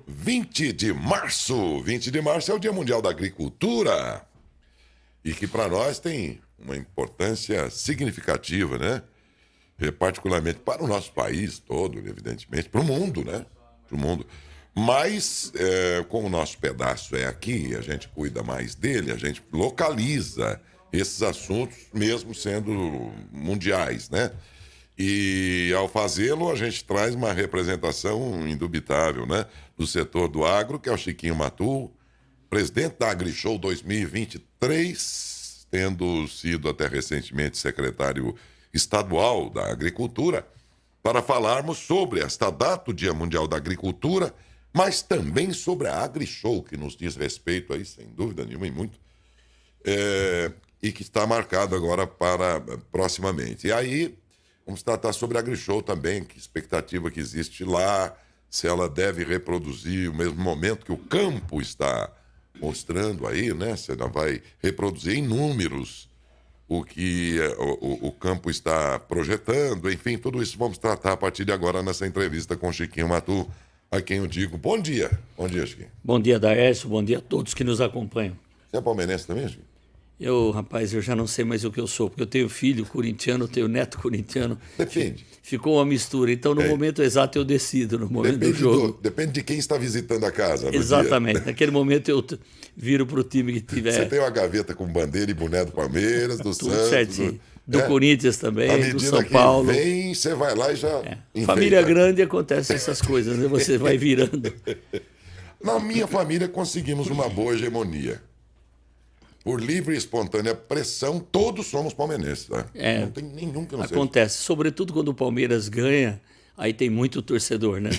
20 de março. 20 de março é o Dia Mundial da Agricultura. E que para nós tem uma importância significativa, né? Particularmente para o nosso país todo, evidentemente, para o mundo, né? Para o mundo. Mas, como o nosso pedaço é aqui, a gente cuida mais dele, a gente localiza esses assuntos, mesmo sendo mundiais, né? E, ao fazê-lo, a gente traz uma representação indubitável, né? Do setor do agro, que é o Chiquinho Matu, presidente da AgriShow 2023, tendo sido até recentemente secretário estadual da Agricultura, para falarmos sobre esta data, o Dia Mundial da Agricultura, mas também sobre a AgriShow, que nos diz respeito aí, sem dúvida nenhuma, e muito, e que está marcado agora para proximamente. E aí, vamos tratar sobre a AgriShow também, que expectativa que existe lá, se ela deve reproduzir o mesmo momento que o campo está mostrando aí, né? Se ela vai reproduzir em números o que o campo está projetando, enfim, tudo isso vamos tratar a partir de agora nessa entrevista com o Chiquinho Matu, a quem eu digo bom dia. Bom dia, Chiquinho. Bom dia, Daércio, bom dia a todos que nos acompanham. Você é palmeirense também, Chiquinho? Rapaz, eu já não sei mais o que eu sou, porque eu tenho filho corintiano, tenho neto corintiano. Depende. Ficou uma mistura, então no momento exato eu decido, no momento do jogo. Depende de quem está visitando a casa. Exatamente, naquele momento eu viro para o time que tiver. Você tem uma gaveta com bandeira e boné do Palmeiras, do tudo Santos. Certinho. Do Corinthians também, do São que Paulo. Vem, você vai lá e já enfeita. Família grande acontece essas coisas, né? Você vai virando. Na minha família conseguimos uma boa hegemonia. Por livre e espontânea pressão, todos somos palmeirenses. Né? Não tem nenhum que não seja. Acontece, sobretudo quando o Palmeiras ganha, aí tem muito torcedor, né?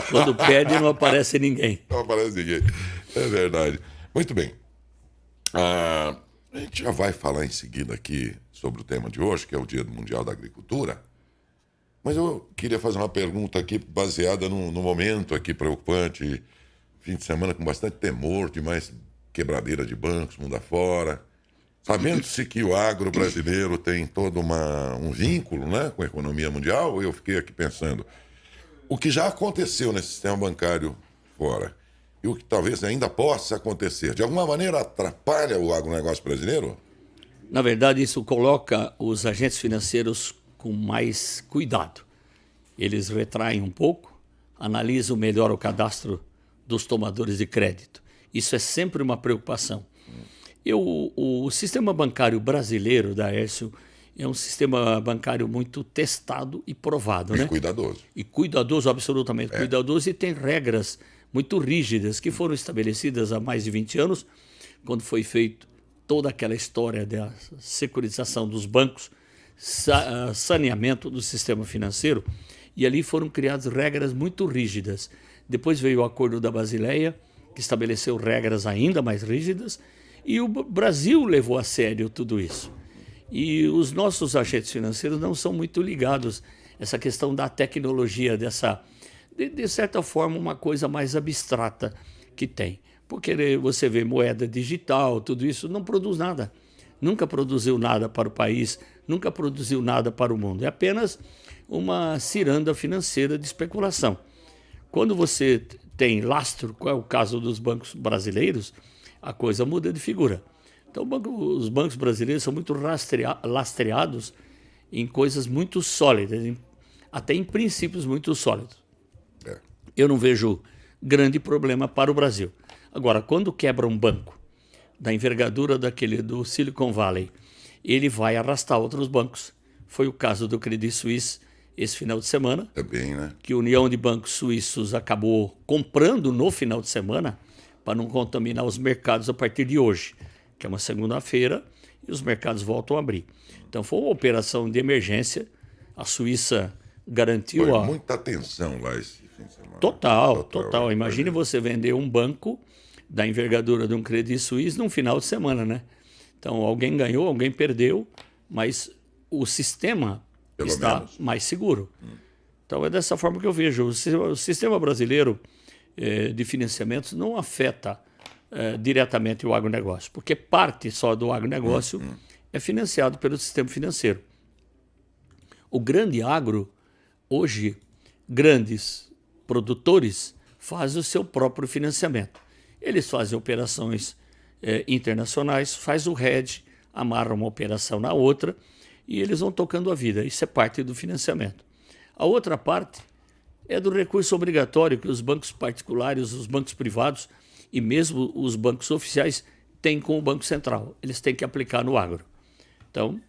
Quando perde, não aparece ninguém. Não aparece ninguém, é verdade. Muito bem. A gente já vai falar em seguida aqui sobre o tema de hoje, que é o Dia Mundial da Agricultura. Mas eu queria fazer uma pergunta aqui baseada no momento aqui preocupante, fim de semana com bastante temor, de mais quebradeira de bancos, mundo afora. Sabendo-se que o agro brasileiro tem todo um vínculo, né, com a economia mundial, eu fiquei aqui pensando, o que já aconteceu nesse sistema bancário fora e o que talvez ainda possa acontecer, de alguma maneira atrapalha o agronegócio brasileiro? Na verdade, isso coloca os agentes financeiros com mais cuidado. Eles retraem um pouco, analisam melhor o cadastro dos tomadores de crédito. Isso é sempre uma preocupação. O sistema bancário brasileiro, Daércio, é um sistema bancário muito testado e provado. E cuidadoso. E cuidadoso, absolutamente cuidadoso, e tem regras muito rígidas que foram estabelecidas há mais de 20 anos, quando foi feito toda aquela história da securitização dos bancos, saneamento do sistema financeiro, e ali foram criadas regras muito rígidas. Depois veio o Acordo da Basileia, que estabeleceu regras ainda mais rígidas, e o Brasil levou a sério tudo isso. E os nossos agentes financeiros não são muito ligados a essa questão da tecnologia, de certa forma, uma coisa mais abstrata que tem. Porque você vê moeda digital, tudo isso não produz nada. Nunca produziu nada para o país, nunca produziu nada para o mundo. É apenas uma ciranda financeira de especulação. Quando você tem lastro, qual é o caso dos bancos brasileiros, a coisa muda de figura. Então, os bancos brasileiros são muito lastreados em coisas muito sólidas, até em princípios muito sólidos. Eu não vejo grande problema para o Brasil. Agora, quando quebra um banco da envergadura do Silicon Valley, ele vai arrastar outros bancos. Foi o caso do Credit Suisse esse final de semana, né? Que a União de Bancos Suíços acabou comprando no final de semana para não contaminar os mercados a partir de hoje, que é uma segunda-feira, e os mercados voltam a abrir. Então foi uma operação de emergência, a Suíça garantiu... Foi muita atenção lá esse fim de semana. Total. Imagine você vender um banco da envergadura de um Credit Suisse num final de semana, né? Então alguém ganhou, alguém perdeu, mas o sistema está mais seguro. Então é dessa forma que eu vejo. O sistema brasileiro de financiamentos não afeta diretamente o agronegócio, porque parte só do agronegócio é financiado pelo sistema financeiro. O grande agro, hoje, grandes produtores faz o seu próprio financiamento. Eles fazem operações internacionais, faz o hedge, amarra uma operação na outra e eles vão tocando a vida. Isso é parte do financiamento. A outra parte é do recurso obrigatório que os bancos particulares, os bancos privados e mesmo os bancos oficiais têm com o Banco Central. Eles têm que aplicar no agro. Então,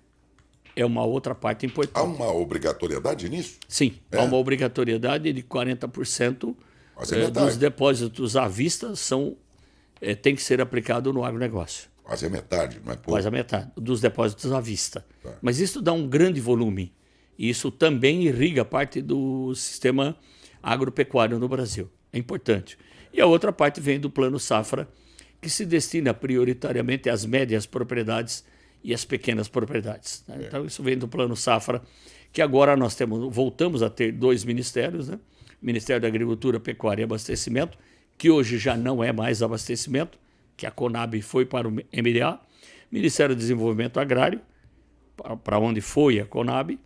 é uma outra parte importante. Há uma obrigatoriedade nisso? Sim, há uma obrigatoriedade de 40% dos depósitos à vista tem que ser aplicado no agronegócio. Quase a metade, não é pouco? Quase a metade dos depósitos à vista. Tá. Mas isso dá um grande volume. E isso também irriga parte do sistema agropecuário no Brasil. É importante. E a outra parte vem do Plano Safra, que se destina prioritariamente às médias propriedades e às pequenas propriedades. Né? Então, isso vem do Plano Safra, que agora nós voltamos a ter 2 ministérios, né? Ministério da Agricultura, Pecuária e Abastecimento, que hoje já não é mais abastecimento, que a Conab foi para o MDA, Ministério do Desenvolvimento Agrário, para onde foi a Conab.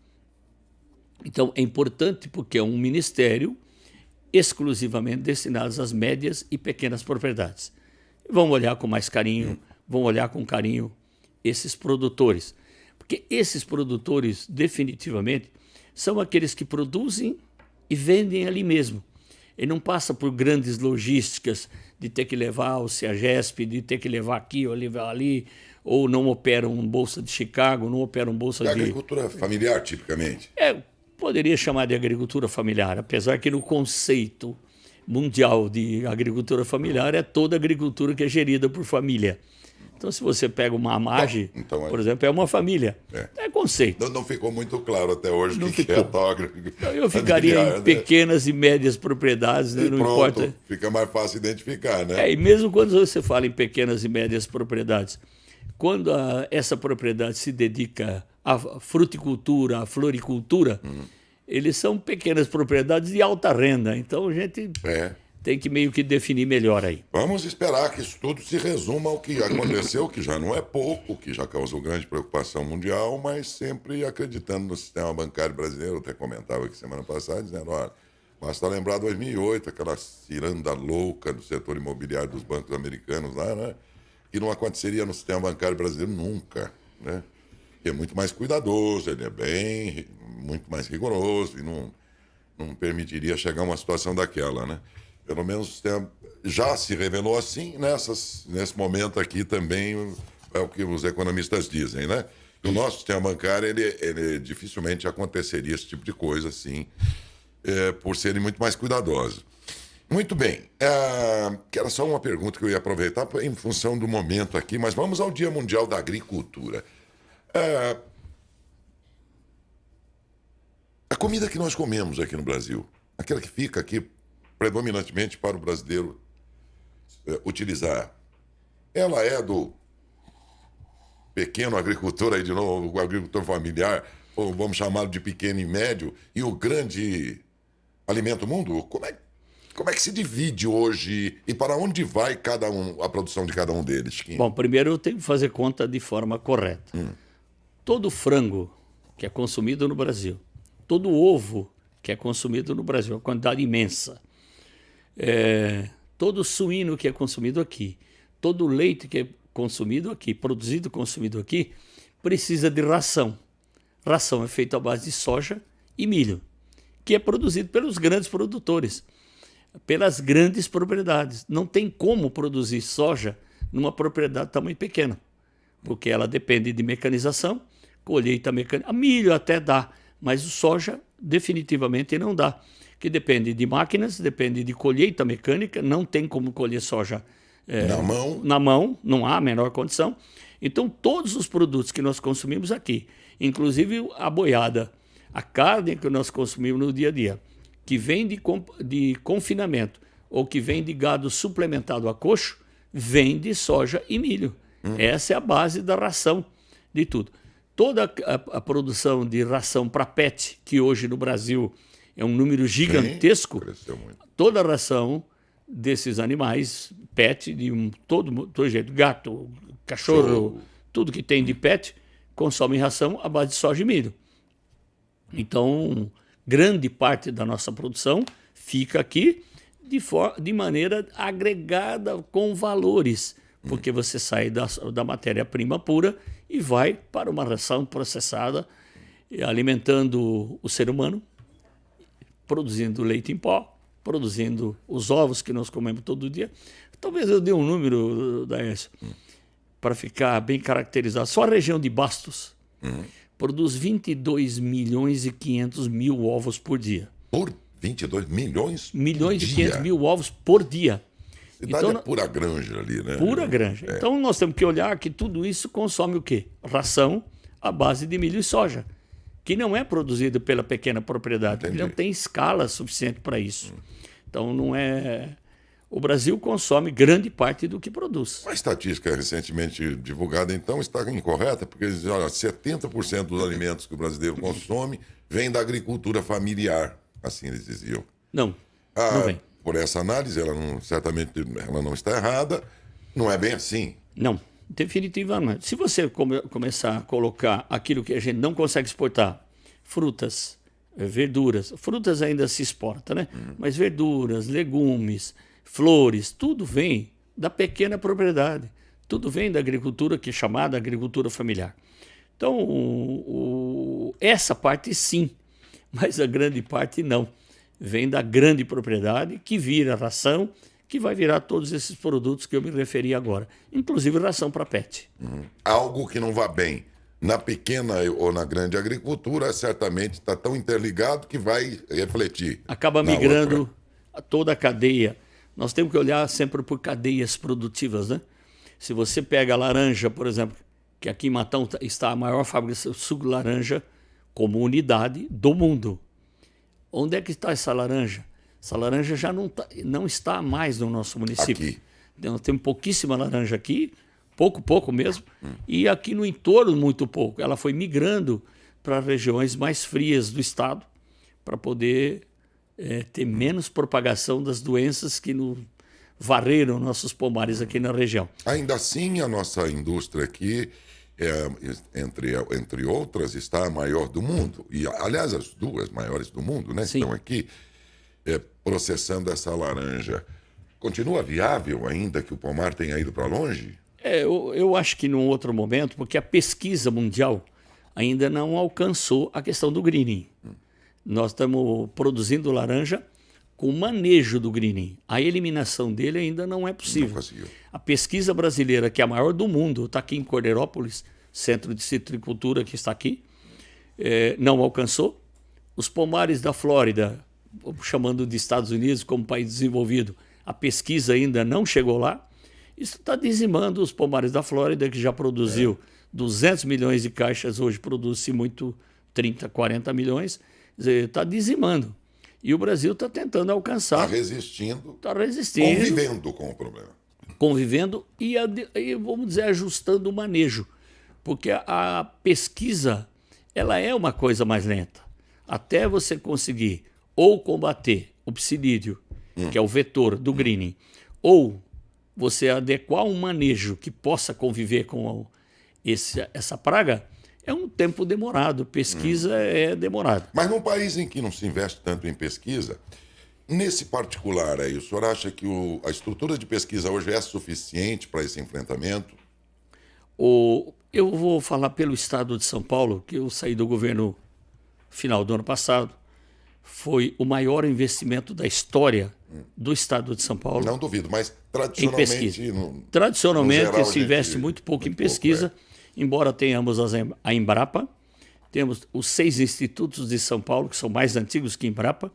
Então, é importante porque é um ministério exclusivamente destinado às médias e pequenas propriedades. Vamos olhar com mais carinho, vamos olhar com carinho esses produtores. Porque esses produtores, definitivamente, são aqueles que produzem e vendem ali mesmo. Ele não passa por grandes logísticas de ter que levar ao CEAGESP, de ter que levar aqui ou levar ali, ou não opera um Bolsa de Chicago, não opera um Bolsa de... agricultura familiar, tipicamente. Poderia chamar de agricultura familiar, apesar que no conceito mundial de agricultura familiar é toda agricultura que é gerida por família. Então, se você pega uma amagem, por exemplo, é uma família. É conceito. Não ficou muito claro até hoje o que é tal agricultura. Eu ficaria em pequenas e médias propriedades, né? Não pronto, importa. Fica mais fácil identificar, né? E mesmo quando você fala em pequenas e médias propriedades, quando essa propriedade se dedica à fruticultura, à floricultura, eles são pequenas propriedades de alta renda. Então, a gente... tem que meio que definir melhor aí. Vamos esperar que isso tudo se resuma ao que aconteceu, que já não é pouco, que já causou grande preocupação mundial, mas sempre acreditando no sistema bancário brasileiro. Eu até comentava aqui semana passada, dizendo, olha, basta lembrar 2008, aquela ciranda louca do setor imobiliário dos bancos americanos lá, né? Que não aconteceria no sistema bancário brasileiro nunca, né? Que é muito mais cuidadoso, ele é muito mais rigoroso e não permitiria chegar a uma situação daquela, né? Pelo menos já se revelou assim, nesse momento aqui também é o que os economistas dizem, né? No nosso sistema bancário, ele dificilmente aconteceria esse tipo de coisa, assim, por serem muito mais cuidadosos. Muito bem, que era só uma pergunta que eu ia aproveitar em função do momento aqui, mas vamos ao Dia Mundial da Agricultura. A comida que nós comemos aqui no Brasil, aquela que fica aqui predominantemente para o brasileiro utilizar, ela é do pequeno agricultor, aí de novo, o agricultor familiar, ou vamos chamá-lo de pequeno e médio, e o grande alimento mundo? Como é que se divide hoje e para onde vai a produção de cada um deles, Chiquinho? Bom, primeiro eu tenho que fazer conta de forma correta. Todo frango que é consumido no Brasil, todo ovo que é consumido no Brasil, uma quantidade imensa, todo suíno que é consumido aqui, todo leite que é consumido aqui, produzido e consumido aqui, precisa de ração. Ração é feita à base de soja e milho, que é produzido pelos grandes produtores, pelas grandes propriedades. Não tem como produzir soja numa propriedade de tamanho pequeno, porque ela depende de mecanização, colheita mecânica. Milho até dá, mas o soja definitivamente não dá, que depende de máquinas, depende de colheita mecânica, não tem como colher soja na mão, não há a menor condição. Então, todos os produtos que nós consumimos aqui, inclusive a boiada, a carne que nós consumimos no dia a dia, que vem de confinamento ou que vem de gado suplementado a coxo, vem de soja e milho. Essa é a base da ração de tudo. Toda a produção de ração para pet, que hoje no Brasil é um número gigantesco, toda a ração desses animais, pet, de todo jeito, gato, cachorro, tudo que tem de pet, consome ração à base de soja e milho. Então, grande parte da nossa produção fica aqui, de maneira agregada com valores, porque você sai da matéria-prima pura e vai para uma ração processada, alimentando o ser humano, produzindo leite em pó, produzindo os ovos que nós comemos todo dia. Talvez eu dê um número, Daércio, para ficar bem caracterizado. Só a região de Bastos produz 22 milhões e 500 mil ovos por dia. Por 22 milhões? Milhões por e dia? 500 mil ovos por dia. Cidade Então, é pura granja ali, né? Pura granja. É. Então nós temos que olhar que tudo isso consome o quê? Ração à base de milho e soja, que não é produzido pela pequena propriedade. Entendi. Não tem escala suficiente para isso. Então não é... O Brasil consome grande parte do que produz. A estatística recentemente divulgada, então, está incorreta, porque eles dizem, olha, 70% dos alimentos que o brasileiro consome vem da agricultura familiar, assim eles diziam. Não vem. Por essa análise, certamente ela não está errada, não é bem assim. Não, definitivamente. Se você começar a colocar aquilo que a gente não consegue exportar, frutas, verduras, frutas ainda se exporta, né? Mas verduras, legumes, flores, tudo vem da pequena propriedade. Tudo vem da agricultura que é chamada agricultura familiar. Então, essa parte sim, mas a grande parte não. Vem da grande propriedade que vira ração, que vai virar todos esses produtos que eu me referi agora, inclusive ração para pet. Algo que não vá bem na pequena ou na grande agricultura, certamente está tão interligado que vai refletir. Acaba na migrando outra. a toda a cadeia. Nós temos que olhar sempre por cadeias produtivas, né? Se você pega a laranja, por exemplo, que aqui em Matão está a maior fábrica de suco de laranja como unidade do mundo. Onde é que está essa laranja? Essa laranja já não está mais no nosso município. Aqui. Nós temos pouquíssima laranja aqui, pouco mesmo, e aqui no entorno muito pouco. Ela foi migrando para regiões mais frias do estado para poder ter menos propagação das doenças que varreram nossos pomares aqui na região. Ainda assim, a nossa indústria aqui, entre outras, está a maior do mundo. E, aliás, as duas maiores do mundo, né? Sim. Estão aqui processando essa laranja. Continua viável ainda que o pomar tenha ido para longe? Eu acho que num outro momento, porque a pesquisa mundial ainda não alcançou a questão do greening. Nós estamos produzindo laranja com manejo do greening. A eliminação dele ainda não é possível. Não conseguiu. A pesquisa brasileira, que é a maior do mundo, está aqui em Cordeirópolis, Centro de Citricultura, que está aqui, não alcançou. Os pomares da Flórida, chamando de Estados Unidos como país desenvolvido, a pesquisa ainda não chegou lá. Isso está dizimando os pomares da Flórida, que já produziu 200 milhões de caixas, hoje produz-se muito 30, 40 milhões. Está dizimando. E o Brasil está tentando alcançar. Está resistindo. Está resistindo. Convivendo com o problema. Convivendo e, vamos dizer, ajustando o manejo. Porque a pesquisa, ela é uma coisa mais lenta. Até você conseguir ou combater o psilídeo, que é o vetor do greening, ou você adequar um manejo que possa conviver com essa praga, é um tempo demorado. Pesquisa é demorado. Mas num país em que não se investe tanto em pesquisa, nesse particular aí, o senhor acha que a estrutura de pesquisa hoje é suficiente para esse enfrentamento? Eu vou falar pelo estado de São Paulo, que eu saí do governo final do ano passado. Foi o maior investimento da história do estado de São Paulo. Não duvido, mas Em pesquisa. Tradicionalmente se investe muito pouco em pesquisa, embora tenhamos a Embrapa, temos os 6 institutos de São Paulo, que são mais antigos que a Embrapa,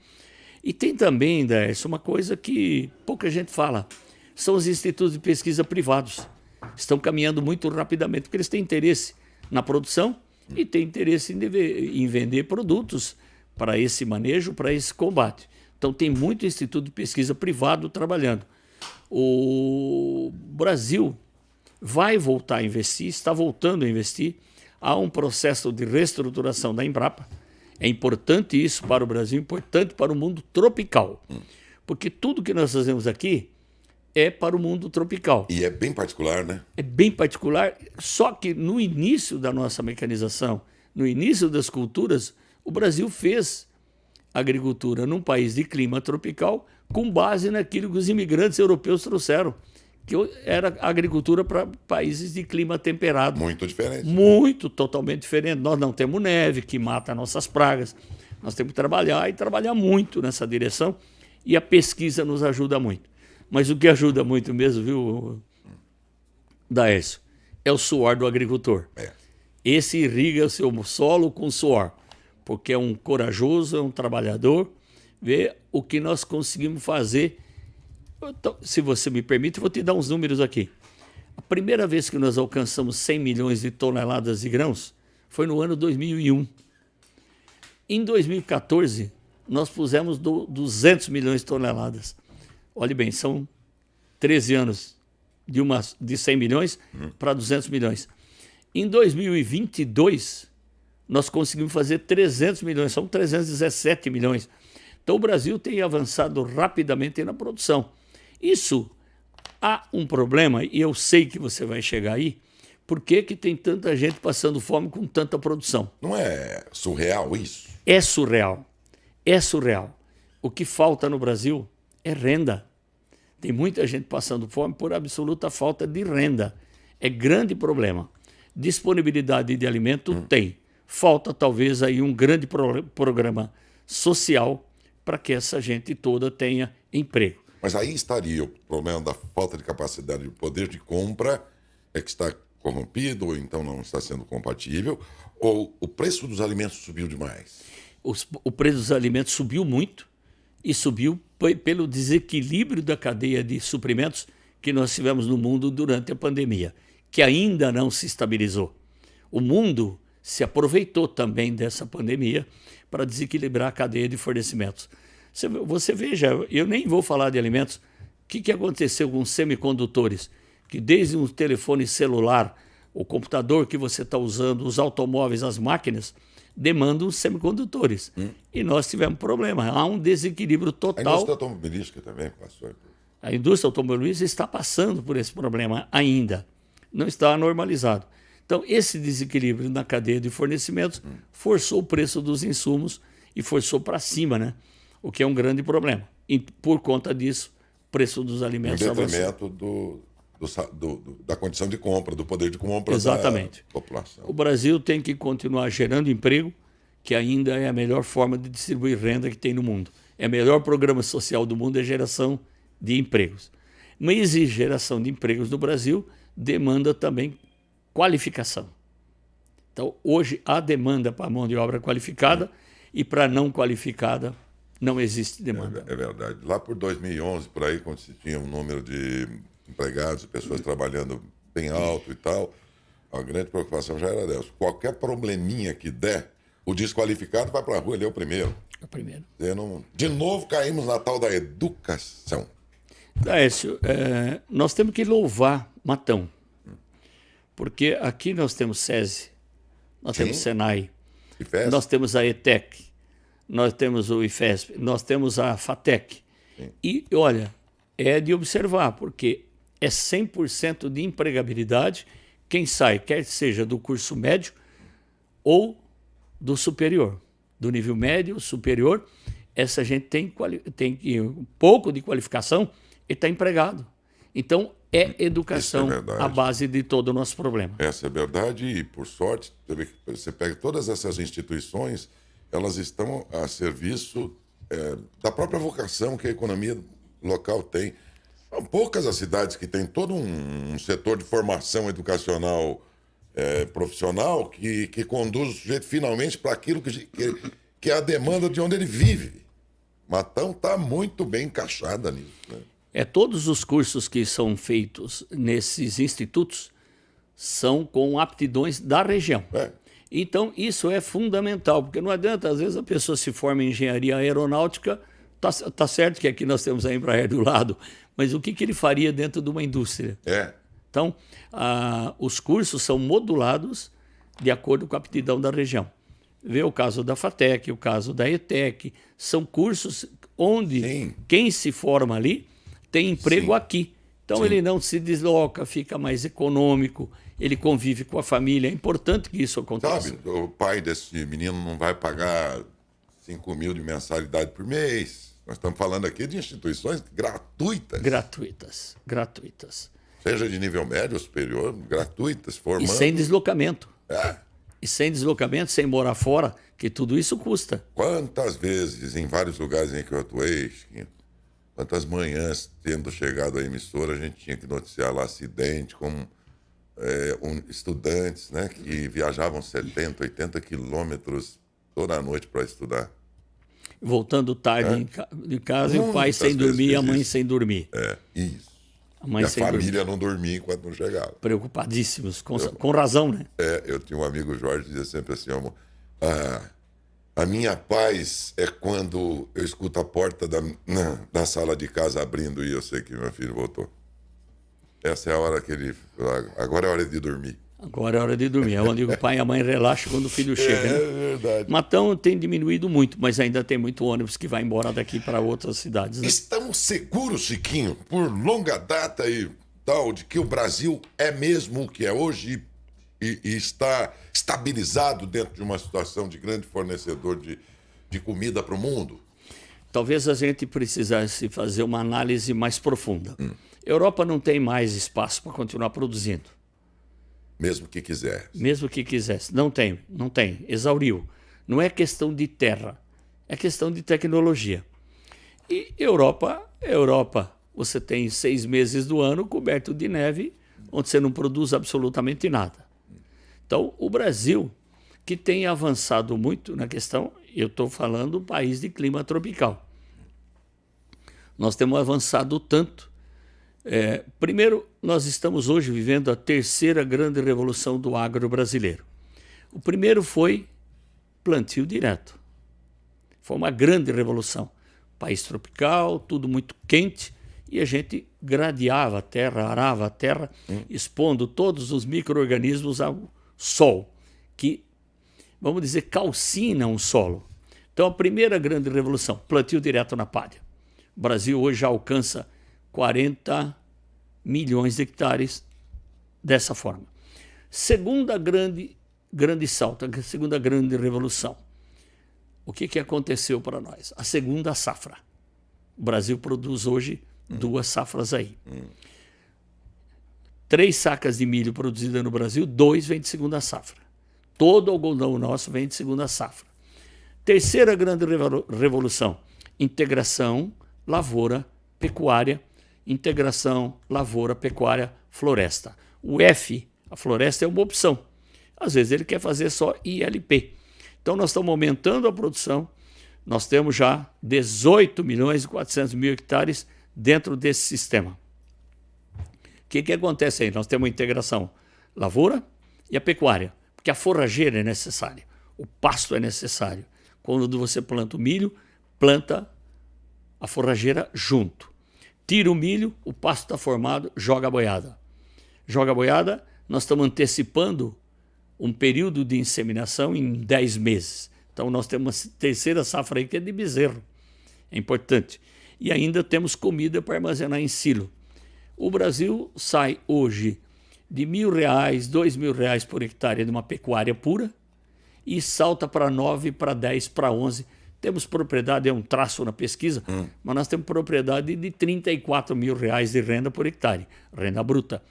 e tem também, Décio, uma coisa que pouca gente fala, são os institutos de pesquisa privados. Estão caminhando muito rapidamente, porque eles têm interesse na produção e têm interesse em vender produtos para esse manejo, para esse combate. Então tem muito instituto de pesquisa privado trabalhando. O Brasil vai voltar a investir, está voltando a investir. Há um processo de reestruturação da Embrapa. É importante isso para o Brasil, importante para o mundo tropical. Porque tudo que nós fazemos aqui é para o mundo tropical. E é bem particular, né? É bem particular, só que no início da nossa mecanização, no início das culturas, o Brasil fez agricultura num país de clima tropical com base naquilo que os imigrantes europeus trouxeram, que era agricultura para países de clima temperado. Muito diferente. Muito, totalmente diferente. Nós não temos neve, que mata nossas pragas. Nós temos que trabalhar e trabalhar muito nessa direção, e a pesquisa nos ajuda muito. Mas o que ajuda muito mesmo, viu, Daércio, é o suor do agricultor. Esse irriga o seu solo com suor, porque é um corajoso, é um trabalhador. Vê o que nós conseguimos fazer. Então, se você me permite, eu vou te dar uns números aqui. A primeira vez que nós alcançamos 100 milhões de toneladas de grãos foi no ano 2001. Em 2014, nós pusemos 200 milhões de toneladas. Olhe bem, são 13 anos de 100 milhões para 200 milhões. Em 2022, nós conseguimos fazer 300 milhões, são 317 milhões. Então o Brasil tem avançado rapidamente na produção. Isso, há um problema, e eu sei que você vai chegar aí, por que tem tanta gente passando fome com tanta produção? Não é surreal isso? É surreal. É surreal. O que falta no Brasil é renda. Tem muita gente passando fome por absoluta falta de renda. É grande problema. Disponibilidade de alimento tem. Falta talvez aí um grande programa social para que essa gente toda tenha emprego. Mas aí estaria o problema da falta de capacidade de poder de compra, é que está corrompido, ou então não está sendo compatível, ou o preço dos alimentos subiu demais? O preço dos alimentos subiu muito, e subiu pelo desequilíbrio da cadeia de suprimentos que nós tivemos no mundo durante a pandemia, que ainda não se estabilizou. O mundo se aproveitou também dessa pandemia para desequilibrar a cadeia de fornecimentos. Você veja, eu nem vou falar de alimentos. O que aconteceu com os semicondutores? Que desde um telefone celular, o computador que você está usando, os automóveis, as máquinas, demandam semicondutores. E nós tivemos problema. Há um desequilíbrio total. A indústria automobilística também passou. A indústria automobilística está passando por esse problema ainda. Não está normalizado. Então, esse desequilíbrio na cadeia de fornecimentos forçou o preço dos insumos e forçou para cima, né? O que é um grande problema. E, por conta disso, o preço dos alimentos avançou. Em detrimento da condição de compra, do poder de compra Exatamente. Da população. O Brasil tem que continuar gerando emprego, que ainda é a melhor forma de distribuir renda que tem no mundo. É o melhor programa social do mundo, é a geração de empregos. Mas a geração de empregos no Brasil demanda também qualificação. Então, hoje, há demanda para a mão de obra qualificada e para não qualificada não existe demanda. É verdade. Lá por 2011, por aí, quando se tinha um número de empregados, pessoas trabalhando bem alto e tal, a grande preocupação já era dessa. Qualquer probleminha que der, o desqualificado vai para a rua, ele é o primeiro. É o primeiro. De novo, caímos na tal da educação. Daércio, nós temos que louvar Matão, porque aqui nós temos SESI, nós temos Senai, nós temos a ETEC, nós temos o IFESP, nós temos a FATEC. E, olha, é de observar, porque é 100% de empregabilidade quem sai, quer seja do curso médio ou do superior. Do nível médio, superior, essa gente tem um pouco de qualificação e está empregado. Então, é educação a base de todo o nosso problema. Essa é verdade e, por sorte, você pega todas essas instituições, elas estão a serviço da própria vocação que a economia local tem. São poucas as cidades que têm todo um setor de formação educacional profissional que conduz o sujeito finalmente para aquilo que é a demanda de onde ele vive. Matão está muito bem encaixada nisso, né? Todos os cursos que são feitos nesses institutos são com aptidões da região. Então, isso é fundamental, porque não adianta, às vezes, a pessoa se forma em engenharia aeronáutica, tá certo que aqui nós temos a Embraer do lado, mas o que ele faria dentro de uma indústria? Então, os cursos são modulados de acordo com a aptidão da região. Vê o caso da FATEC, o caso da ETEC, são cursos onde quem se forma ali tem emprego aqui. Então, ele não se desloca, fica mais econômico, ele convive com a família. É importante que isso aconteça. Sabe, o pai desse menino não vai pagar 5 mil de mensalidade por mês. Nós estamos falando aqui de instituições gratuitas. Gratuitas. Seja de nível médio ou superior, gratuitas, formando. E sem deslocamento. É. E sem deslocamento, sem morar fora, que tudo isso custa. Quantas vezes, em vários lugares em que eu atuei, Chiquinho, quantas manhãs, tendo chegado à emissora, a gente tinha que noticiar lá acidente com estudantes, né, que viajavam 70, 80 quilômetros toda noite para estudar. Voltando tarde em casa, e o pai Muitas sem dormir e a mãe isso. sem dormir. Isso. A mãe E a sem família dormir. não dormia enquanto não chegava. Preocupadíssimos, com razão, né? Eu tinha um amigo, Jorge, que dizia sempre assim, amor, a minha paz é quando eu escuto a porta da sala de casa abrindo e eu sei que meu filho voltou. Essa é a hora que ele... Agora é hora de dormir. Agora é hora de dormir. É onde o pai e a mãe relaxam quando o filho chega. É Né? verdade. Matão tem diminuído muito, mas ainda tem muito ônibus que vai embora daqui para outras cidades. Né? Estamos seguros, Chiquinho, por longa data e tal, de que o Brasil é mesmo o que é hoje e está estabilizado dentro de uma situação de grande fornecedor de comida para o mundo? Talvez a gente precisasse fazer uma análise mais profunda. Europa não tem mais espaço para continuar produzindo. Mesmo que quiser. Mesmo que quisesse. Não tem. Exauriu. Não é questão de terra, é questão de tecnologia. E Europa, você tem 6 meses do ano coberto de neve, onde você não produz absolutamente nada. Então, o Brasil, que tem avançado muito na questão, eu estou falando do país de clima tropical. Nós temos avançado tanto. Primeiro, nós estamos hoje vivendo a terceira grande revolução do agro brasileiro. O primeiro foi plantio direto. Foi uma grande revolução. País tropical, tudo muito quente, e a gente gradeava a terra, arava a terra, expondo todos os micro-organismos ao sol, que, vamos dizer, calcinam o solo. Então, a primeira grande revolução, plantio direto na palha. O Brasil hoje já alcança 40 milhões de hectares dessa forma. Segunda grande salto, a segunda grande revolução. O que aconteceu para nós? A segunda safra. O Brasil produz hoje 2 safras aí. 3 sacas de milho produzidas no Brasil, 2 vêm de segunda safra. Todo o algodão nosso vem de segunda safra. Terceira grande revolução, integração, lavoura, pecuária, integração, lavoura, pecuária, floresta. O F, a floresta, é uma opção. Às vezes ele quer fazer só ILP. Então nós estamos aumentando a produção, nós temos já 18 milhões e 400 mil hectares dentro desse sistema. O que acontece aí? Nós temos a integração lavoura e a pecuária, porque a forrageira é necessária, o pasto é necessário. Quando você planta o milho, planta a forrageira junto. Tira o milho, o pasto está formado, joga a boiada. Joga a boiada, nós estamos antecipando um período de inseminação em 10 meses. Então nós temos uma terceira safra aí que é de bezerro. É importante. E ainda temos comida para armazenar em silo. O Brasil sai hoje de R$1.000, R$2.000 por hectare de uma pecuária pura e salta para 9, para 10, para 11. Temos propriedade, é um traço na pesquisa, mas nós temos propriedade de R$34 mil de renda por hectare, renda bruta.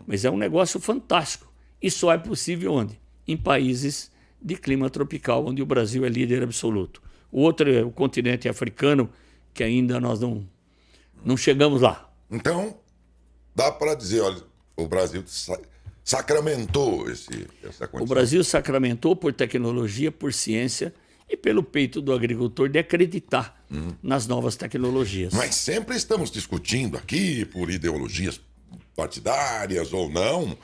Mas é um negócio fantástico. E só é possível onde? Em países de clima tropical, onde o Brasil é líder absoluto. O outro é o continente africano, que ainda nós não chegamos lá. Então, dá para dizer, olha, o Brasil sacramentou essa condição. O Brasil sacramentou por tecnologia, por ciência e pelo peito do agricultor de acreditar nas novas tecnologias. Mas sempre estamos discutindo aqui, por ideologias partidárias ou não,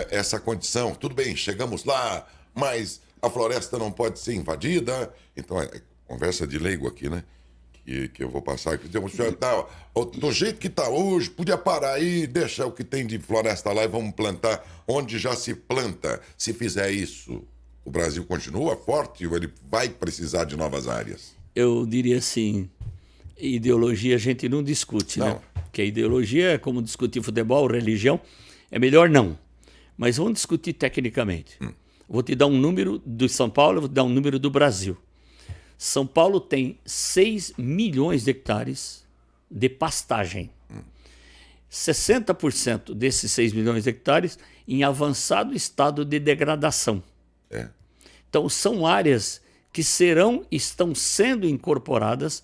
essa condição. Tudo bem, chegamos lá, mas a floresta não pode ser invadida. Então, é conversa de leigo aqui, né? Que eu vou passar aqui. Do jeito que está hoje, podia parar aí, deixa o que tem de floresta lá e vamos plantar onde já se planta. Se fizer isso, o Brasil continua forte ou ele vai precisar de novas áreas? Eu diria assim, ideologia a gente não discute, não, né? Porque a ideologia é como discutir futebol, religião, é melhor não. Mas vamos discutir tecnicamente. Vou te dar um número do São Paulo, vou te dar um número do Brasil. São Paulo tem 6 milhões de hectares de pastagem. 60% desses 6 milhões de hectares em avançado estado de degradação. Então, são áreas que estão sendo incorporadas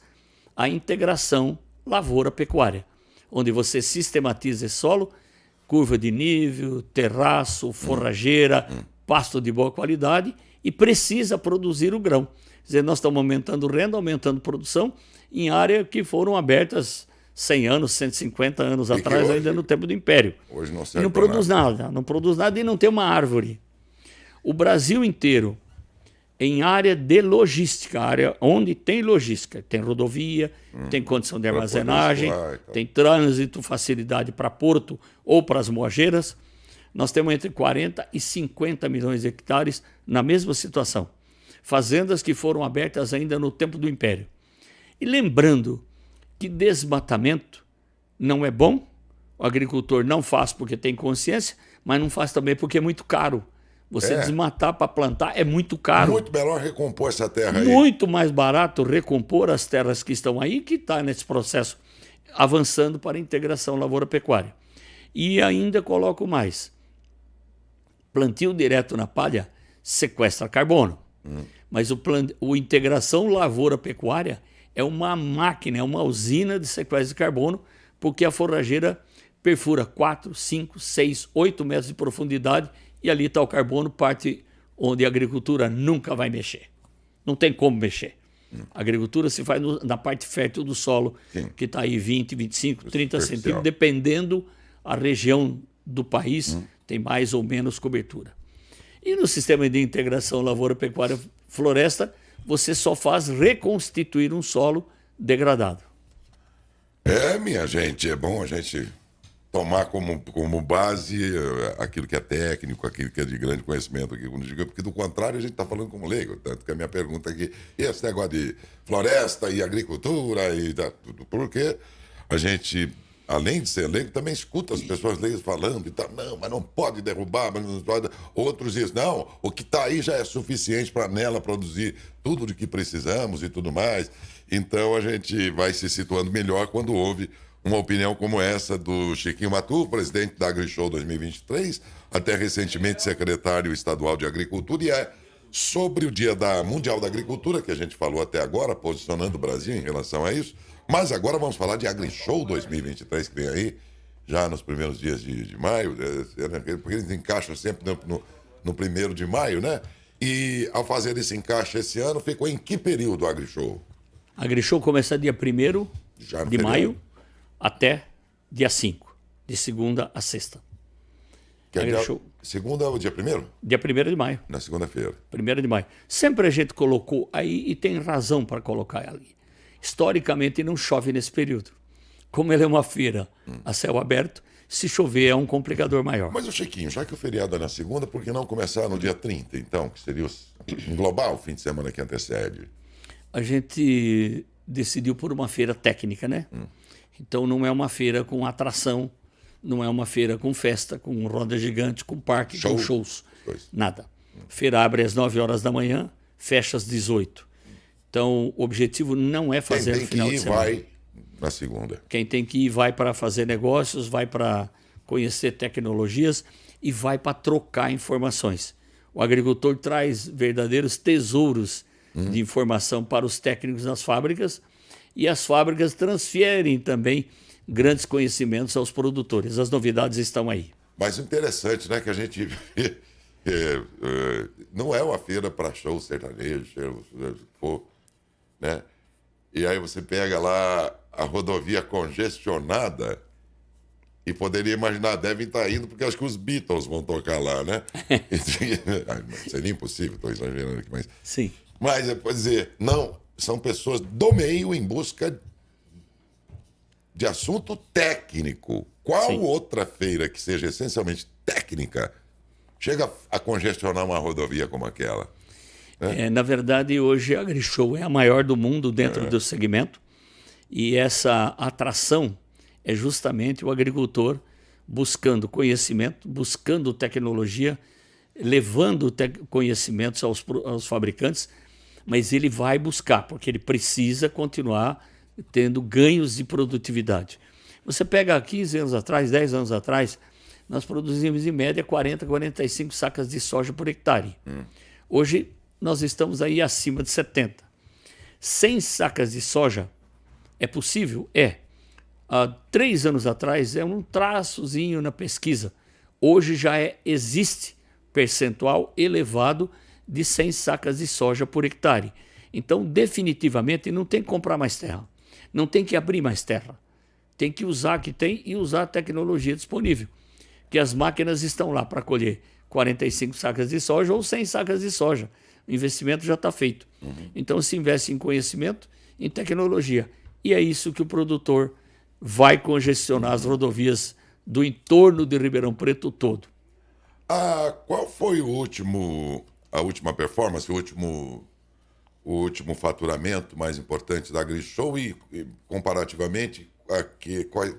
à integração lavoura-pecuária, onde você sistematiza esse solo, curva de nível, terraço, forrageira, pasto de boa qualidade e precisa produzir o grão. Quer dizer, nós estamos aumentando renda, aumentando produção em áreas que foram abertas 100 anos, 150 anos atrás, hoje, ainda no tempo do Império. Hoje não e serve não produz nada, não produz nada e não tem uma árvore. O Brasil inteiro, em área de logística, área onde tem logística, tem rodovia, tem condição de armazenagem, tem trânsito, facilidade para porto ou para as moageiras, nós temos entre 40 e 50 milhões de hectares na mesma situação. Fazendas que foram abertas ainda no tempo do Império. E lembrando que desmatamento não é bom, o agricultor não faz porque tem consciência, mas não faz também porque é muito caro. Você desmatar para plantar é muito caro. Muito melhor recompor essa terra aí. Muito mais barato recompor as terras que estão aí, que está nesse processo avançando para a integração lavoura-pecuária. E ainda coloco mais. Plantio direto na palha sequestra carbono. Mas o integração lavoura-pecuária é uma máquina, é uma usina de sequestro de carbono, porque a forrageira perfura 4, 5, 6, 8 metros de profundidade e ali está o carbono, parte onde a agricultura nunca vai mexer. Não tem como mexer. A agricultura se faz na parte fértil do solo, que está aí 20, 25, 30 centímetros, dependendo a região do país, tem mais ou menos cobertura. E no sistema de integração lavoura-pecuária-floresta, você só faz reconstituir um solo degradado. Minha gente, é bom a gente tomar como base aquilo que é técnico, aquilo que é de grande conhecimento aqui, porque do contrário a gente está falando como leigo, tanto que a minha pergunta aqui, e esse negócio de floresta e agricultura e tudo, porque a gente, além de ser leigo, também escuta as pessoas leigas falando e tal, não, mas não pode derrubar, mas não pode. Outros dizem, não, o que está aí já é suficiente para nela produzir tudo de que precisamos e tudo mais. Então a gente vai se situando melhor quando ouve uma opinião como essa do Chiquinho Matu, presidente da AgriShow 2023, até recentemente secretário estadual de Agricultura, e é sobre o Dia Mundial da Agricultura, que a gente falou até agora, posicionando o Brasil em relação a isso. Mas agora vamos falar de AgriShow 2023, que vem aí, já nos primeiros dias de maio, porque eles encaixam sempre no 1º de maio, né? E ao fazer esse encaixe esse ano, ficou em que período o AgriShow? A AgriShow começa dia 1º de maio até dia 5, de segunda a sexta. Que é segunda ou dia 1º? Dia 1º de maio. Na segunda-feira. 1º de maio. Sempre a gente colocou aí, e tem razão para colocar ali. Historicamente não chove nesse período. Como ele é uma feira a céu aberto, se chover é um complicador maior. Mas, Chiquinho, já que o feriado é na segunda, por que não começar no dia 30, então? Que seria englobar o fim de semana que antecede? A gente decidiu por uma feira técnica, né? Então não é uma feira com atração, não é uma feira com festa, com roda gigante, com parque, com shows. Nada. Feira abre às 9 horas da manhã, fecha às 18. Então o objetivo não é fazer no final de semana. Quem tem que ir vai na segunda. Quem tem que ir vai para fazer negócios, vai para conhecer tecnologias e vai para trocar informações. O agricultor traz verdadeiros tesouros de informação para os técnicos das fábricas, e as fábricas transferem também grandes conhecimentos aos produtores. As novidades estão aí. Mas interessante, né, que a gente não é uma feira para show sertanejo, né? E aí você pega lá a rodovia congestionada e poderia imaginar, devem estar indo porque acho que os Beatles vão tocar lá, né? Seria impossível, estou exagerando aqui, mas... Sim. Mas, pode dizer, não, são pessoas do meio em busca de assunto técnico. Qual outra feira que seja essencialmente técnica chega a congestionar uma rodovia como aquela? Na verdade, hoje a AgriShow é a maior do mundo dentro do segmento, e essa atração é justamente o agricultor buscando conhecimento, buscando tecnologia, levando conhecimentos aos fabricantes, mas ele vai buscar, porque ele precisa continuar tendo ganhos de produtividade. Você pega 15 anos atrás, 10 anos atrás, nós produzimos em média 40, 45 sacas de soja por hectare. Hoje nós estamos aí acima de 70. 100 sacas de soja é possível? É. Há 3 anos atrás é um traçozinho na pesquisa. Hoje já existe percentual elevado de 100 sacas de soja por hectare. Então, definitivamente, não tem que comprar mais terra. Não tem que abrir mais terra. Tem que usar o que tem e usar a tecnologia disponível. Que as máquinas estão lá para colher 45 sacas de soja ou 100 sacas de soja. O investimento já está feito. Então, se investe em conhecimento, em tecnologia. E é isso que o produtor vai congestionar as rodovias do entorno de Ribeirão Preto todo. Qual foi a última performance, o último faturamento mais importante da AgriShow e comparativamente,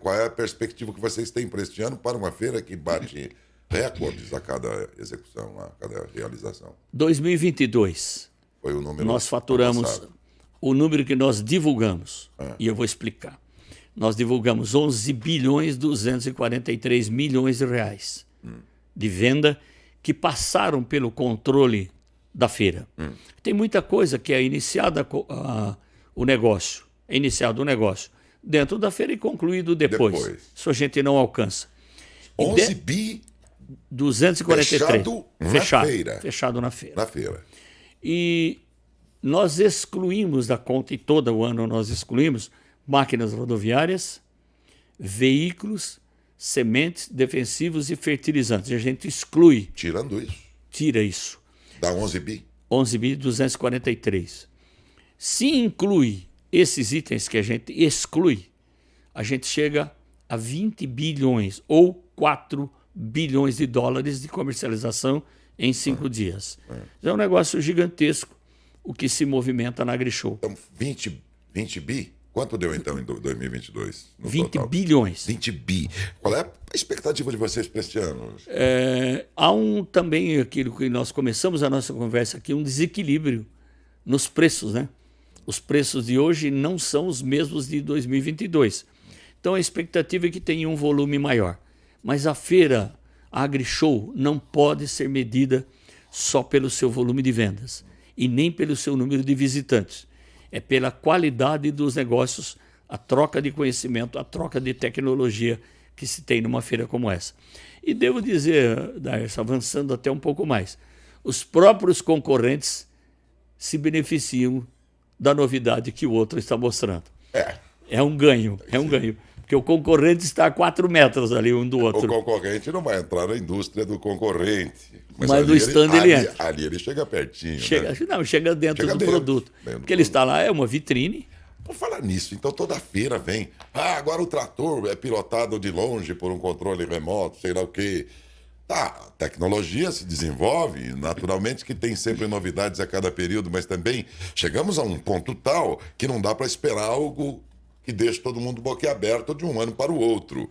qual é a perspectiva que vocês têm para este ano para uma feira que bate recordes a cada execução, a cada realização? 2022. Foi o número. Nós faturamos o número que nós divulgamos, e eu vou explicar. Nós divulgamos 11 bilhões 243 milhões de reais de venda que passaram pelo controle da feira. Tem muita coisa que é iniciada o negócio, é iniciado o negócio dentro da feira e concluído depois. Isso a gente não alcança. 11 bi 243. Fechado na feira. Na feira. E nós excluímos da conta, e todo ano nós excluímos, máquinas rodoviárias, veículos, sementes, defensivos e fertilizantes. A gente exclui. Tirando isso. Tira isso. Dá 11 bi. 11 bi 243. Se inclui esses itens que a gente exclui, a gente chega a 20 bilhões ou 4 bilhões de dólares de comercialização em 5 dias. É um negócio gigantesco o que se movimenta na AgriShow. Então, 20 bi? Quanto deu então em 2022? 20 total? bilhões. 20 bi. Qual é a expectativa de vocês para este ano? Há também aquilo que nós começamos a nossa conversa aqui, um desequilíbrio nos preços, né? Os preços de hoje não são os mesmos de 2022. Então a expectativa é que tenha um volume maior. Mas a feira, a AgriShow, não pode ser medida só pelo seu volume de vendas e nem pelo seu número de visitantes. É pela qualidade dos negócios, a troca de conhecimento, a troca de tecnologia que se tem numa feira como essa. E devo dizer, Darcy, avançando até um pouco mais, os próprios concorrentes se beneficiam da novidade que o outro está mostrando. É um ganho, porque o concorrente está a 4 metros ali um do outro. O concorrente não vai entrar na indústria do concorrente. Mas no stand ele entra. Ali ele chega pertinho. Chega dentro do produto. Porque ele está lá, é uma vitrine. Por falar nisso, então toda feira vem. Agora o trator é pilotado de longe por um controle remoto, sei lá o quê. A tecnologia se desenvolve, naturalmente que tem sempre novidades a cada período, mas também chegamos a um ponto tal que não dá para esperar algo que deixe todo mundo boquiaberto de um ano para o outro.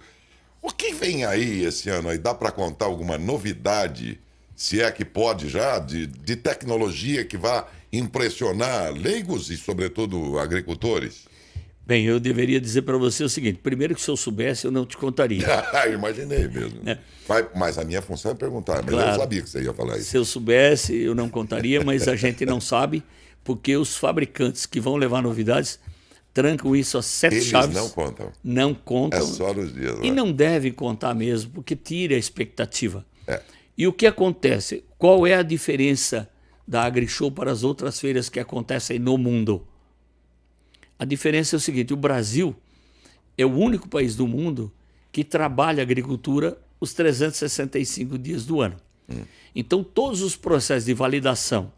O que vem aí esse ano aí? Dá para contar alguma novidade, se é que pode já, de tecnologia que vá impressionar leigos e, sobretudo, agricultores? Bem, eu deveria dizer para você o seguinte: primeiro que se eu soubesse, eu não te contaria. Eu imaginei mesmo. Mas a minha função é perguntar, mas eu sabia que você ia falar isso. Se eu soubesse, eu não contaria, mas a gente não sabe, porque os fabricantes que vão levar novidades trancam isso a 7 chaves. Eles não contam. Não contam. É só nos dias. E não devem contar mesmo, porque tira a expectativa. E o que acontece? Qual é a diferença da AgriShow para as outras feiras que acontecem no mundo? A diferença é o seguinte: o Brasil é o único país do mundo que trabalha a agricultura os 365 dias do ano. Então, todos os processos de validação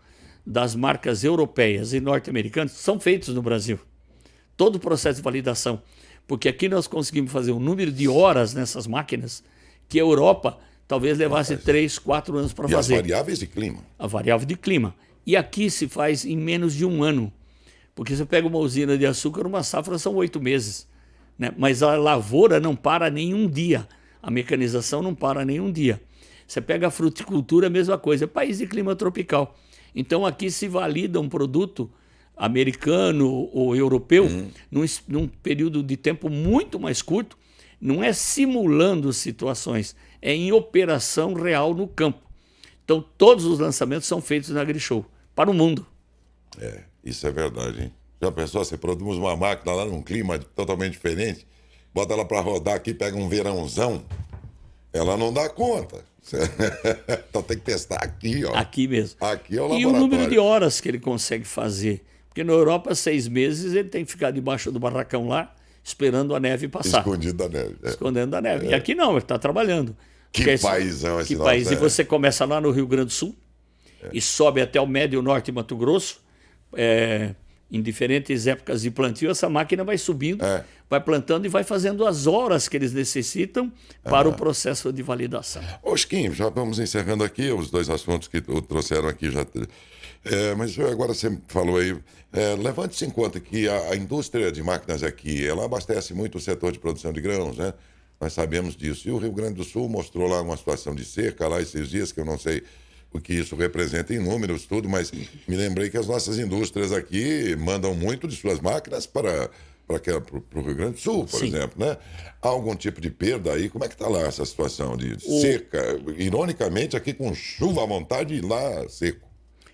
das marcas europeias e norte-americanas são feitos no Brasil. Todo o processo de validação. Porque aqui nós conseguimos fazer um número de horas nessas máquinas que a Europa talvez levasse 3, 4 anos para fazer. E as variáveis de clima. A variável de clima. E aqui se faz em menos de 1 ano. Porque você pega uma usina de açúcar, uma safra são 8 meses. Né? Mas a lavoura não para nenhum dia. A mecanização não para nenhum dia. Você pega a fruticultura, a mesma coisa. É país de clima tropical. Então aqui se valida um produto americano ou europeu num período de tempo muito mais curto. Não é simulando situações, é em operação real no campo. Então todos os lançamentos são feitos na AgriShow, para o mundo. Isso é verdade, hein? Já pensou, você produz uma máquina lá num clima totalmente diferente, bota ela para rodar aqui, pega um verãozão, ela não dá conta. Então tem que testar aqui, ó. Aqui mesmo. Aqui é o laboratório. E o número de horas que ele consegue fazer. Porque na Europa, 6 meses, ele tem que ficar debaixo do barracão lá, esperando a neve passar. Escondido da neve. Escondendo da neve. E aqui não, ele está trabalhando. Que paizão esse nosso. País. E você começa lá no Rio Grande do Sul e sobe até o médio norte de Mato Grosso. Em diferentes épocas de plantio, essa máquina vai subindo, vai plantando e vai fazendo as horas que eles necessitam para o processo de validação. Ô, Chiquinho, já vamos encerrando aqui os 2 assuntos que trouxeram aqui. Mas agora você falou aí, levante-se em conta que a indústria de máquinas aqui, ela abastece muito o setor de produção de grãos, né? Nós sabemos disso. E o Rio Grande do Sul mostrou lá uma situação de seca lá esses dias, que eu não sei o que isso representa em números, tudo, mas me lembrei que as nossas indústrias aqui mandam muito de suas máquinas para o Rio Grande do Sul, por exemplo, né? Há algum tipo de perda aí? Como é que está lá essa situação de seca? Ironicamente, aqui com chuva à vontade e lá seco.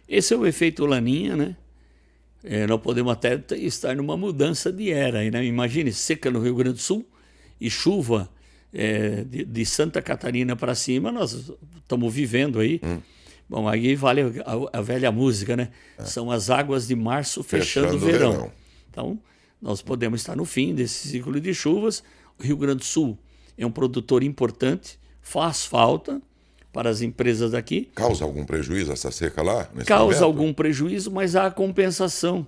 Esse é o efeito Laninha, né? Nós podemos até estar numa mudança de era, né? Imagine seca no Rio Grande do Sul e chuva de Santa Catarina para cima, nós estamos vivendo aí. Bom, aí vale a velha música, né? São as águas de março fechando o verão. Então, nós podemos estar no fim desse ciclo de chuvas. O Rio Grande do Sul é um produtor importante, faz falta para as empresas daqui. Causa algum prejuízo essa seca lá? Causa algum prejuízo, mas há compensação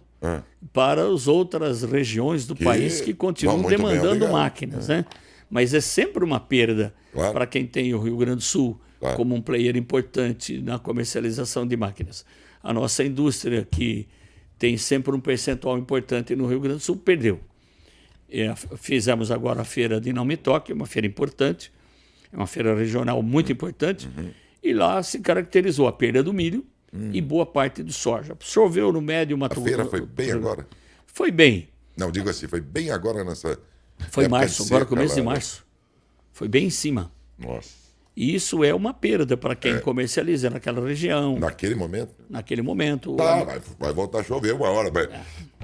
para as outras regiões do país que continuam demandando máquinas, né? Mas é sempre uma perda para quem tem o Rio Grande do Sul como um player importante na comercialização de máquinas. A nossa indústria, que tem sempre um percentual importante no Rio Grande do Sul, perdeu. Fizemos agora a feira de Não Me Toque, uma feira importante, é uma feira regional muito importante, e lá se caracterizou a perda do milho e boa parte do soja. Choveu no médio Mato Grosso. A feira foi bem agora? Foi bem. Não, digo assim, foi bem agora nessa... Foi março, agora começo de março. Foi bem em cima. Nossa. E isso é uma perda para quem comercializa naquela região. Naquele momento? Naquele momento. Vai voltar a chover uma hora,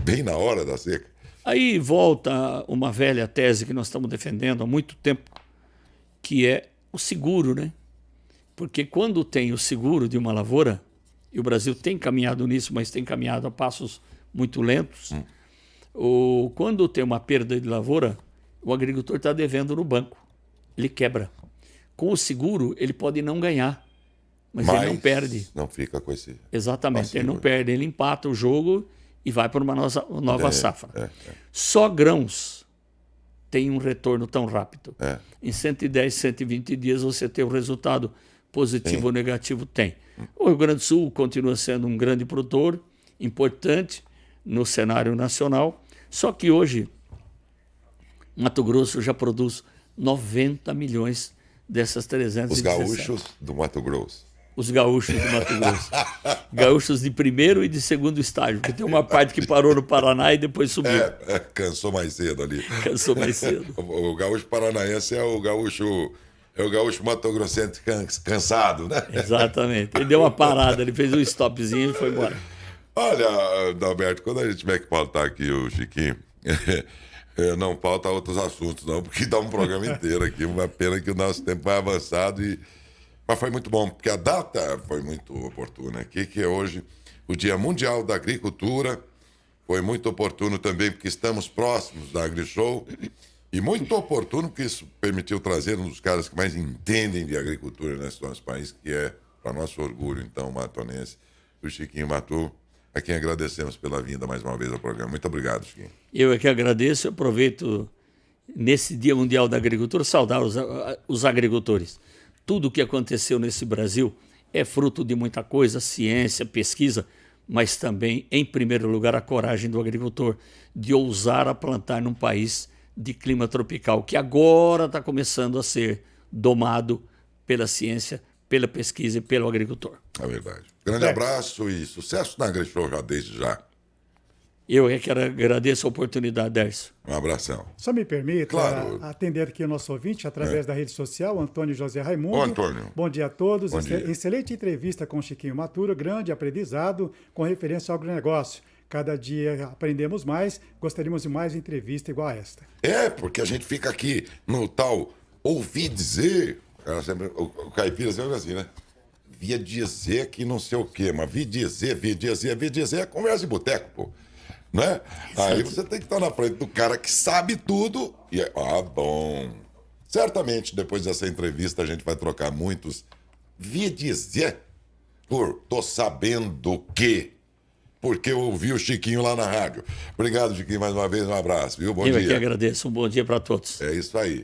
bem na hora da seca. Aí volta uma velha tese que nós estamos defendendo há muito tempo, que é o seguro, né? Porque quando tem o seguro de uma lavoura, e o Brasil tem caminhado nisso, mas tem caminhado a passos muito lentos, quando tem uma perda de lavoura, o agricultor está devendo no banco. Ele quebra. Com o seguro, ele pode não ganhar, mas ele não perde. Não fica com esse... Exatamente, ele não perde, ele empata o jogo e vai para uma nova safra. Só grãos tem um retorno tão rápido. Em 110, 120 dias você tem o resultado positivo ou negativo, tem. O Rio Grande do Sul continua sendo um grande produtor, importante no cenário nacional, só que hoje Mato Grosso já produz 90 milhões dessas 317. Os gaúchos do Mato Grosso. Os gaúchos do Mato Grosso. Gaúchos de primeiro e de segundo estágio, porque tem uma parte que parou no Paraná e depois subiu. Cansou mais cedo ali. Cansou mais cedo. O gaúcho paranaense é o gaúcho mato-grossense cansado, né? Exatamente. Ele deu uma parada, ele fez um stopzinho e foi embora. Olha, Dalberto, quando a gente tiver que pautar aqui o Chiquinho, não pauta outros assuntos, não, porque dá um programa inteiro aqui. Uma pena que o nosso tempo vai avançado. Mas foi muito bom, porque a data foi muito oportuna aqui, que é hoje o Dia Mundial da Agricultura. Foi muito oportuno também, porque estamos próximos da AgriShow. E muito oportuno, porque isso permitiu trazer um dos caras que mais entendem de agricultura nesse nosso país, que é, para nosso orgulho, então, matonense, o Chiquinho Matu, a quem agradecemos pela vinda mais uma vez ao programa. Muito obrigado, Chiquinho. Eu é que agradeço, aproveito nesse Dia Mundial da Agricultura saudar os agricultores. Tudo o que aconteceu nesse Brasil é fruto de muita coisa, ciência, pesquisa, mas também, em primeiro lugar, a coragem do agricultor de ousar a plantar num país de clima tropical, que agora está começando a ser domado pela ciência, pela pesquisa e pelo agricultor. É verdade. Grande abraço e sucesso na AgriShow já desde já. Eu é que agradeço a oportunidade, Dércio. Um abração. Só me permita Claro. atender aqui o nosso ouvinte através da rede social, Antônio José Raimundo. Ô, Antônio. Bom dia a todos. Bom dia. Excelente entrevista com Chiquinho Maturo, grande aprendizado com referência ao agronegócio. Cada dia aprendemos mais, gostaríamos de mais entrevista igual a esta. É, porque a gente fica aqui no tal ouvi dizer, o caipira sempre assim, né? Via dizer que não sei o quê, mas vi dizer é conversa de boteco, pô. Né? Aí você tem que estar na frente do cara que sabe tudo e bom. Certamente depois dessa entrevista a gente vai trocar muitos via dizer por tô sabendo que, porque eu ouvi o Chiquinho lá na rádio. Obrigado, Chiquinho, mais uma vez, um abraço, viu? Bom Eu dia. é que agradeço. Um bom dia para todos. É isso aí.